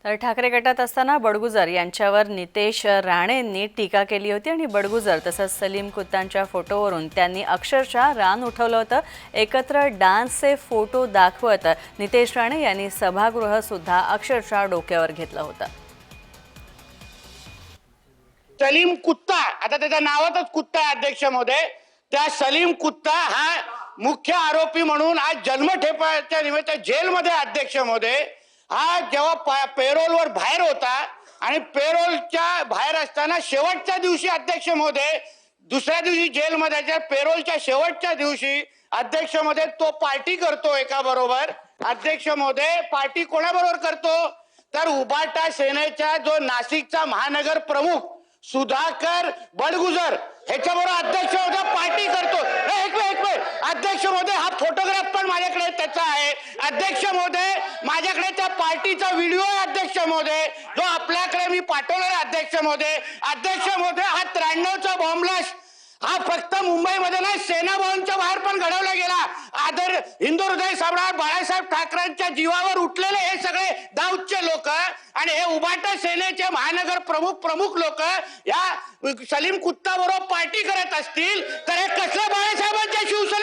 तर ठाकरे गटात असताना बडगुजर यांच्यावर नितेश राणेंनी टीका केली होती आणि बडगुजर तसंच सलीम कुत्तांच्या फोटोवरून त्यांनी अक्षरशः रान उठवलं होतं। एकत्र डान्सचे फोटो दाखवत नितेश राणे यांनी सभागृह सुद्धा अक्षरशः डोक्यावर घेतलं होतं। सलीम कुत्ता, आता त्याच्या नावातच कुत्ता आहे अध्यक्ष महोदय, त्या सलीम कुत्ता हा मुख्य आरोपी म्हणून आज जन्मठेपाच्या निमित्त जेलमध्ये अध्यक्ष महोदय हा जेव्हा पेरोलवर बाहेर होता आणि पेरोलच्या बाहेर असताना शेवटच्या दिवशी अध्यक्ष महोदय दुसऱ्या दिवशी जेलमध्ये पेरोलच्या शेवटच्या दिवशी अध्यक्ष महोदय तो पार्टी करतो एका बरोबर। अध्यक्ष महोदय पार्टी कोणाबरोबर करतो तर उबाटा सेनेचा जो नाशिकचा महानगर प्रमुख सुधाकर बडगुजर ह्याच्याबरोबर अध्यक्ष महोदय पार्टी करतो। एक मिनिट अध्यक्ष महोदय हा फोटोग्राफ पण माझ्याकडे त्याचा आहे। अध्यक्ष महोदय माझ्याकडे त्या पार्टीचा व्हिडिओ आहे अध्यक्ष महोदय जो आपल्याकडे मी पाठवलेला आहे अध्यक्ष महोदय। अध्यक्ष महोदय हा 93चा बॉम्बलास्ट हा फक्त मुंबईमध्ये नाही सेना भवनच्या बाहेर पण घडवला गेला। आदर हिंदू हृदय सम्राट बाळासाहेब ठाकरेंच्या जीवावर उठलेले हे सगळे दाऊदचे लोक आणि हे उबाटा सेनेचे महानगर प्रमुख लोक या सलीम कुत्ता बरोबर पार्टी करत असतील तर हे कसलं बाळासाहेबांच्या शिवसेना